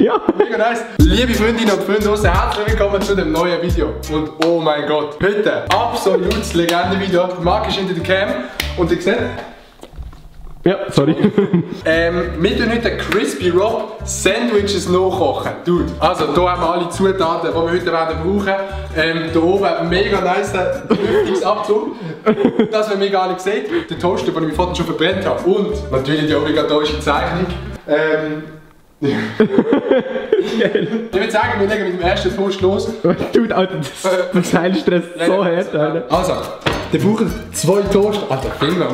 Ja. Mega nice. Liebe Freundinnen und Freunde draussen, herzlich willkommen zu dem neuen Video. Und oh mein Gott, heute absolutes Legende-Video. Marc ist hinter der Cam und ihr seht... Ja, sorry. Wir tun heute Crispy Rob Sandwiches nachkochen. Dude, also hier haben wir alle Zutaten, die wir heute werden brauchen. Hier oben mega nice Lüftungsabzug. Das, was wir gar nicht sehen, der Toaster, den ich mir vorhin schon verbrennt habe. Und natürlich die obligatorische Zeichnung. Ich würde sagen, wir legen mit dem ersten Toast los. Dude, Alter, das Heilstress so hart, Alter. Also, wir brauchen 2 Toast. Alter, Finger.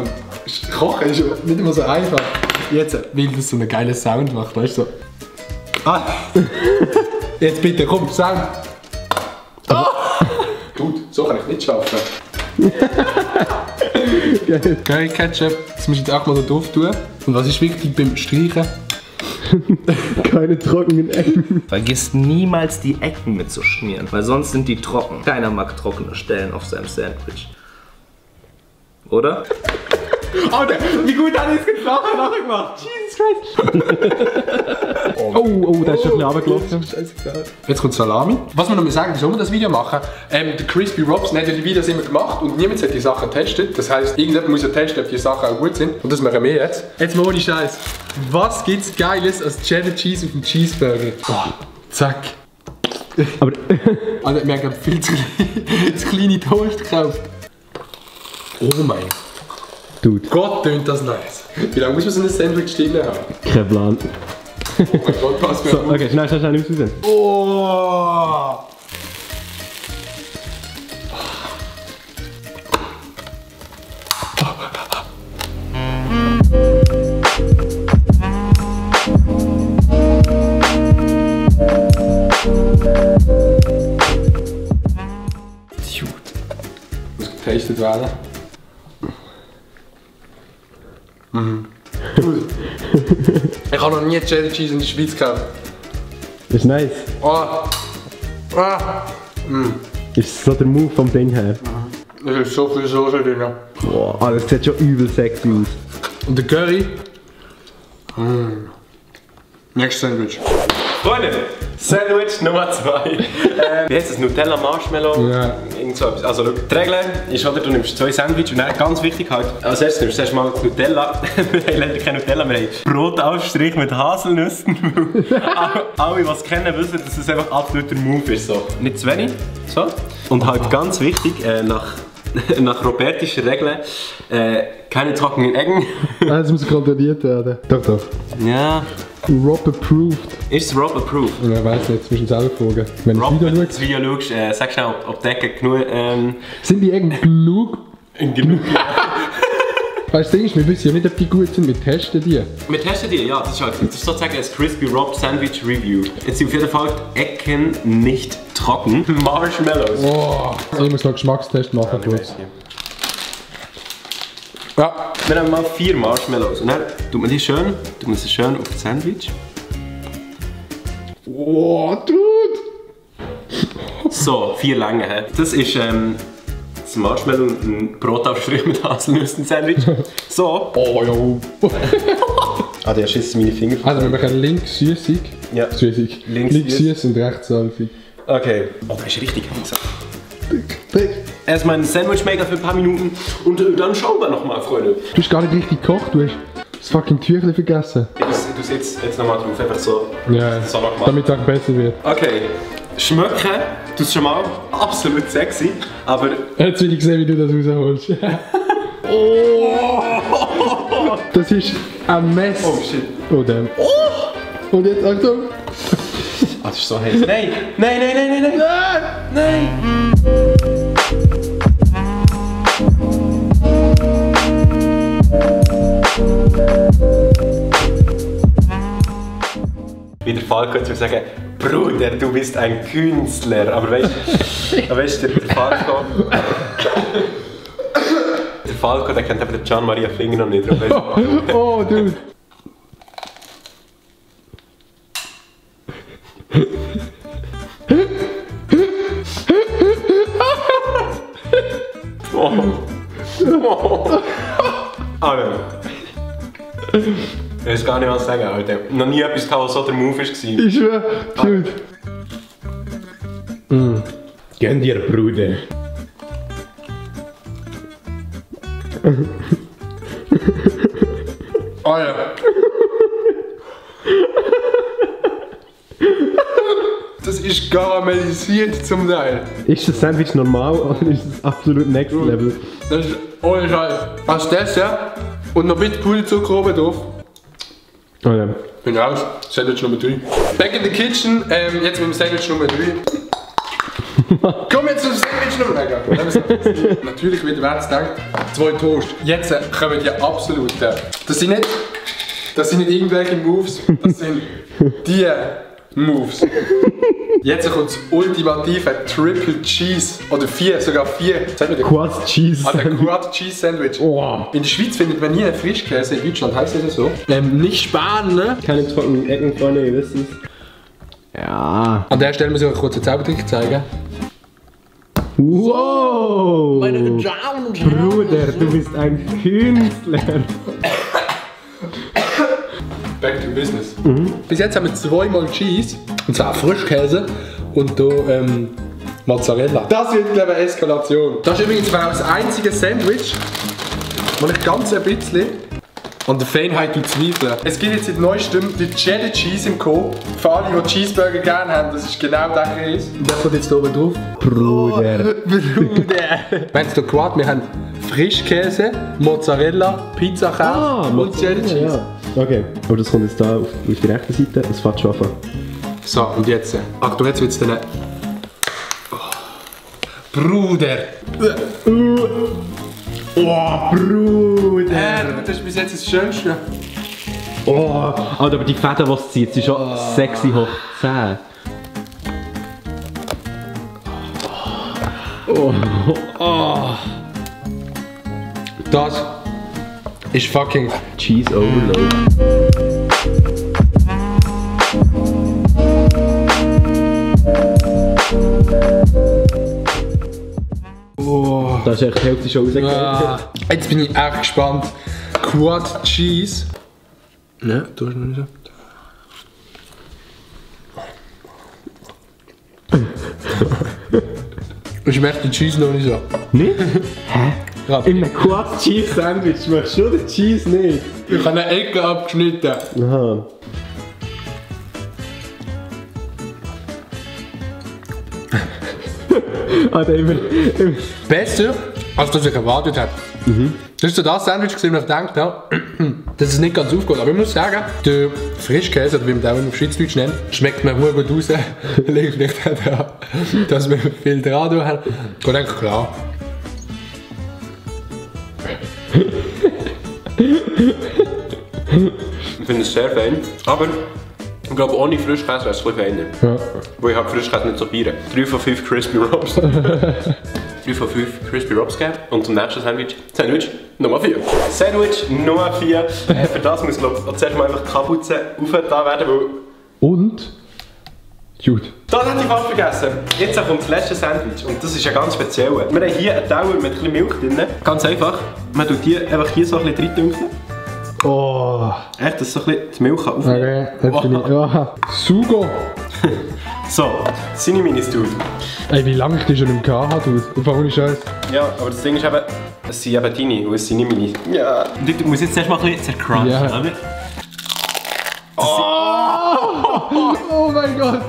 Kochen ist nicht immer so einfach. Jetzt, weil das so einen geilen Sound macht, weißt du? So. Ah! Jetzt bitte, komm, Sound! Ah. Gut, so kann ich nicht schaffen. Geil. Curry Ketchup, das musst du jetzt auch mal da drauf tun. Und was ist wichtig beim Streichen? Keine trockenen Ecken. Vergiss niemals die Ecken mitzuschmieren, weil sonst sind die trocken. Keiner mag trockene Stellen auf seinem Sandwich. Oder? Alter, wie gut hat er es nachher gemacht? Jesus Christ. Oh, da ist schon ein bisschen runtergelaufen. Jetzt kommt Salami. Was wir noch mal sagen, wieso wir das Video machen, der Crispy Robs hat ja die Videos immer gemacht und niemand hat die Sachen getestet. Das heisst, irgendjemand muss ja testen, ob die Sachen auch gut sind. Und das machen wir jetzt. Jetzt mal ohne Scheiß. Was gibt's Geiles als Cheddar Cheese auf dem Cheeseburger? Oh, zack. Aber Alter, wir haben gerade viel zu kleine Toast gekauft. Oh mein Dude. Gott, tönt das nice. Wie lange muss man so ein Sandwich drin haben? Kein Plan. Oh mein Gott, was für So, okay, schnell, nicht aussehen. Oh! Muss getestet werden. Ich habe noch nie Cheddar Cheese in der Schweiz gekauft. Das ist nice. Oh. Ist so der Move vom Ding her. Es ist so viel Soße drin. Boah, Alter, das sieht schon übel sexy aus. Und der Curry. Nächstes Sandwich. Freunde, Sandwich Nummer 2. Wie heißt das? Nutella Marshmallow? Ja. Irgend so etwas. Also, schau, die Regel ist, oder, du nimmst 2 Sandwich und dann ganz wichtig halt, als erstes nimmst du erstmal Nutella. Wir haben leider kein Nutella, wir haben Brotaufstrich mit Haselnüssen. Alle, die es kennen, wissen, dass es einfach absoluter Move ist. So. Nicht zu wenig. So. Und halt ganz wichtig, nach robertischer Regel, keine trockenen Ecken. Das muss kontrolliert werden. Doch. Ja. Rob approved. Ist es Rob approved? Ich weiss nicht, zwischen selber fragen. Wenn Rob, du wenn du das das Video schaust, sag schnell, ob die Ecken genug... sind die Ecken genug? genug. Weißt du, wir wissen ja nicht, ob die gut sind, wir testen die. Wir testen die, ja. Das ist sozusagen das Crispy Rob Sandwich Review. Jetzt sind auf jeden Fall die Ecken nicht trocken. Marshmallows. Oh. Also ich muss noch einen Geschmackstest machen kurz. Ja. Wir haben mal 4 Marshmallows. Und dann tut man sie schön auf das Sandwich. Oh, Dude! So, 4 lange. He. Das ist das Marshmallow und ein Brotaufstrich mit Haselnüssen-Sandwich. So. Oh, jo. Ah, der schießt meine Finger. Also wir machen links süßig. Ja. Süßig. Links süß und rechts salzig. Okay. Oh, das ist richtig. Erstmal ein Sandwich Maker für ein paar Minuten und dann schauen wir nochmal, Freunde. Du hast gar nicht richtig gekocht, du hast das fucking Tüchlein vergessen. Du sitzt jetzt nochmal drauf, einfach so. Ja, So noch mal. damit es auch besser wird. Okay. Schmecken, das ist schon mal absolut sexy, aber... Jetzt will ich sehen, wie du das rausholst. Oh! Das ist ein Mess. Oh shit. Oh damn. Und jetzt Achtung. Ah, das ist so heiß. Nein! Nein! Nein! Wie der Falco könnte ich sagen, Bruder, du bist ein Künstler. Aber weißt du, der Falco... Der Falco, der kennt aber den Gian Maria Finger noch nicht. Oh, Dude. Oh. Oh. Ich weiß gar nicht, was sagen, Alter. Noch nie etwas gehabt, was so der Move war. Ich schwöre, dude. Gönn dir, Bruder. Oh ja. Das ist karamellisiert zum Teil. Ist das Sandwich normal oder ist es absolut next level? Das ist ohne Scheiß. Als Dessert und noch ein bisschen Puderzucker oben drauf. Oh ja. Bin raus. Sandwich Nummer 3. Back in the kitchen. Jetzt mit dem Sandwich Nummer 3. Komm jetzt zum Sandwich Nummer 3. Natürlich wieder, wer es denkt. 2 Toast. Jetzt kommen die absoluten. Das sind nicht irgendwelche Moves. Das sind die Moves. Jetzt kommt das ultimative Triple Cheese. Oder 4, sogar 4. Quad Cheese Sandwich. Quad Cheese Sandwich. Oh. In der Schweiz findet man nie einen Frischkäse. In Deutschland heißt das so. Nicht Spanien, ne? Keine trockenen Ecken vorne, ihr wisst es. Ja. An der Stelle muss ich euch kurz einen Zaubertrick zeigen. Wow! Meine Damen und Herren. Bruder, du bist ein Künstler. Back to business. Bis jetzt haben wir 2-mal Cheese, und zwar Frischkäse und hier Mozzarella. Das wird, glaube ich, eine Eskalation. Das ist übrigens das einzige Sandwich, das ich ganz ein bisschen an der Feinheit zweifle. Es gibt jetzt seit neuestem die Cheddar Cheese im Co. Für alle, die Cheeseburger gerne haben, das ist genau der Käse. Und der kommt jetzt hier oben drauf. Bruder. Bruder. Wir haben es hier Quad, wir haben Frischkäse, Mozzarella, Pizzakäse und Cheddar Cheese. Ja. Okay, aber das kommt jetzt da auf die rechte Seite, das fährt schon an. So, und jetzt. Achtung, jetzt wird es dann. Oh. Bruder! Oh, Bruder! Das ist bis jetzt das Schönste. Oh, Alter, aber die Fäden, die es zieht, sind schon sexy hoch 10. Oh. Oh. Das ist fucking Cheese Overload. Oh. Da ist echt die Hälfte schon rausgegangen. Ah. Jetzt bin ich echt gespannt. Quad Cheese. Ne, du hast noch nicht so. Ich schmeckt die Cheese noch nicht so. Nicht? Hä? Ja. In einem Quad Cheese Sandwich schmeckst du schon den Cheese nicht? Ich habe eine Ecke abgeschnitten. Aha. Alter, immer. Besser, als das ich erwartet habe. Das ist so das Sandwich, das ich mir gedacht habe, dass es nicht ganz aufgeht. Aber ich muss sagen, der Frischkäse, oder wie man den auch im Schweizdeutsch nennt, schmeckt mir gut raus. Liegt vielleicht auch daran, dass wir viel dran haben. Geht eigentlich klar. Ich finde es sehr fein, aber ich glaube, ohne Frischkäse wäre es ein bisschen feiner. Ja. Weil ich habe Frischkäse nicht so feiern. 3 von 5 Crispy Robs. 3 von 5 Crispy Robs geben und zum nächsten Sandwich Nummer 4. Sandwich Nummer 4. Für das muss, glaube ich, zuerst mal einfach die Kapuze aufgetan werden, weil... Und? Gut. Das hätte ich fast vergessen. Jetzt kommt das letzte Sandwich und das ist ja ganz speziell. Wir haben hier einen Teller mit ein bisschen Milch drin. Ganz einfach. Man tut hier einfach hier so ein bisschen reindünkeln. Oh. Echt, dass so ein bisschen die Milch aufnehmen Okay, jetzt bin ich. Oh. Sugo! So, seine Minis-Dude. Ey, wie lange ich die schon im K habe, dude? Einfach ohne Scheiß. Ja, aber das Ding ist eben, es sind eben deine und es sind nicht meine. Ja. Und ich muss jetzt erst mal ein bisschen zercrunchen, Ja. oder? Oh mein Gott!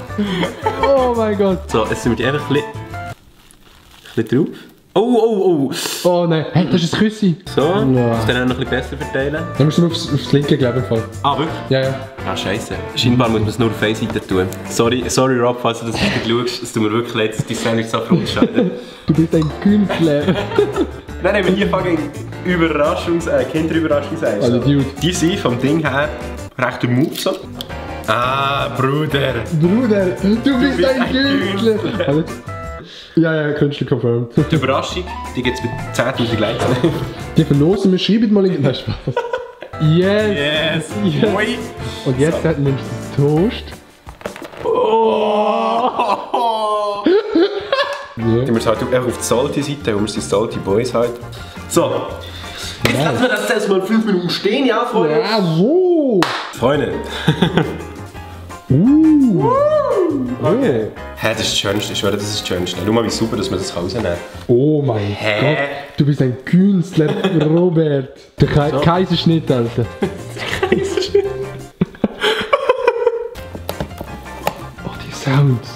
Oh mein Gott! So, jetzt sind wir die einfach ein bisschen drauf. Oh! Oh nein, hey, das ist ein Küssi! So, Ja. das dann auch noch ein bisschen besser verteilen. Dann musst du aufs linke, glaube ich. Ah, wirklich? Ja, ja. Ah, scheisse. Scheinbar muss man es nur auf eine Seite tun. Sorry Rob, falls du das nicht schaust. Es tut mir wirklich leid, dass die Sandwich so abrutscht. Du bist ein Künstler! Dann haben wir hier fucking Kinderüberraschungseis. Also, Dude. Die sind vom Ding her recht der Move so. Ah, Bruder. Bruder, du bist ein ein Künstler! Also, ja, Künstler confirmed. Die Überraschung, die gibt es mit 10'000 Likes. Die verlosen wir, schreibt mal in den Spaß. Yes! Yes! Yes. Boy! Und jetzt so. Nimmst du das Toast. Oh! Ja. Die wir halt einfach auf die Salty-Seite, wo wir sind Salty Boys halt. So, Jetzt lassen wir das erstmal 5 Minuten stehen, ja, Freunde? Ja, so. Freunde. Okay. Hä, das ist das Schönste. Ich schwöre, das ist das Schönste. Schau mal, wie super, dass wir das rausnehmen. Oh mein Gott. Du bist ein Künstler, Robert. Der Kaiserschnitt, Alter. Kaiserschnitt. Oh, die Sounds.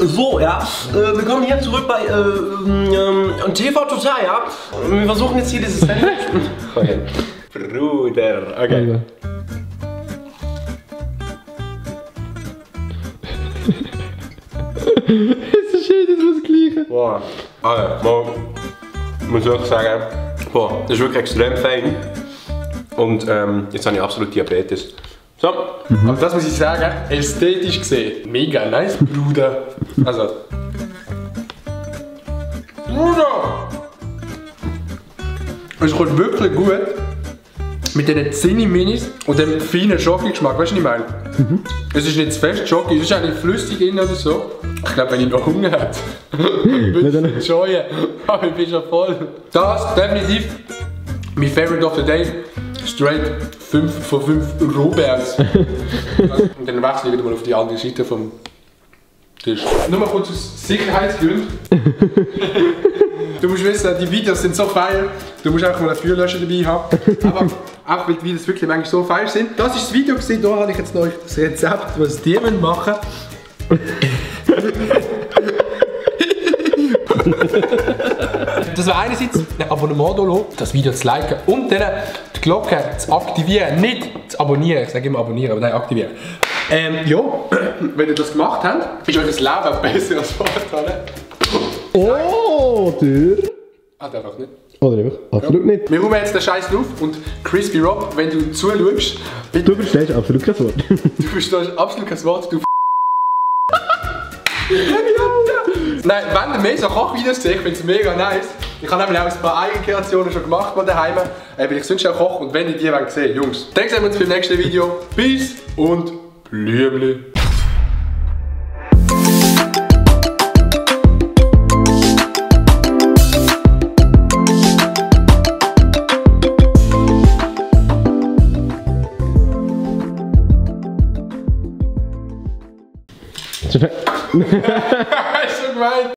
So, ja, willkommen hier zurück bei TV Total, ja. Wir versuchen jetzt hier dieses Sandwich. Okay. Bruder, okay. Alter. Es ist jedes Mal das Gleiche. Boah, Alter, mal, muss ich wirklich sagen, boah, das ist wirklich extrem fein. Und jetzt habe ich absolut Diabetes. So. Aber das muss ich sagen, ästhetisch gesehen, mega nice, Bruder. Also. Bruder! Es kommt wirklich gut mit diesen Zinni-Minis und dem feinen Schoki-Geschmack, weißt du, was ich meine? Es ist nicht zu fest Schoki, es ist auch nicht flüssig innen oder so. Ich glaube, wenn ich noch Hunger hätte, würde ich es enjoyen. Aber ich bin schon voll. Das definitiv mein Favorite of the Day. Straight 5 von 5 Roberts. Und dann wechsle ich wieder mal auf die andere Seite vom Tisch. Nur mal kurz aus Sicherheitsgründen. Du musst wissen, die Videos sind so feil, du musst einfach mal einen Feuerlöscher dabei haben. Aber auch weil die Videos wirklich manchmal so feil sind. Das ist das Video gewesen, da habe ich jetzt noch das Rezept, was die machen. Das war einerseits ein Abonnement da, das Video zu liken und dann die Glocke zu aktivieren, nicht zu abonnieren, ich sage immer abonnieren, aber nein, aktivieren. Ja, wenn ihr das gemacht habt, ist euch das Leben besser als vorher. Oder? Halt einfach nicht. Oder einfach absolut nicht. Wir räumen jetzt den Scheiß auf und Crispy Rob, wenn du zuschaust, Du verstehst absolut kein Wort. du verstehst absolut kein Wort, du Nein, wenn ihr mehr so Kochvideos seht, ich finde es mega nice. Ich habe nämlich auch ein paar Eigenkreationen schon gemacht mal daheim, weil ich sonst auch koche und wenn ihr die sehen wollt, Jungs, dann sehen wir uns beim nächsten Video. Peace und Blümli. Perfekt. Ist so gemein.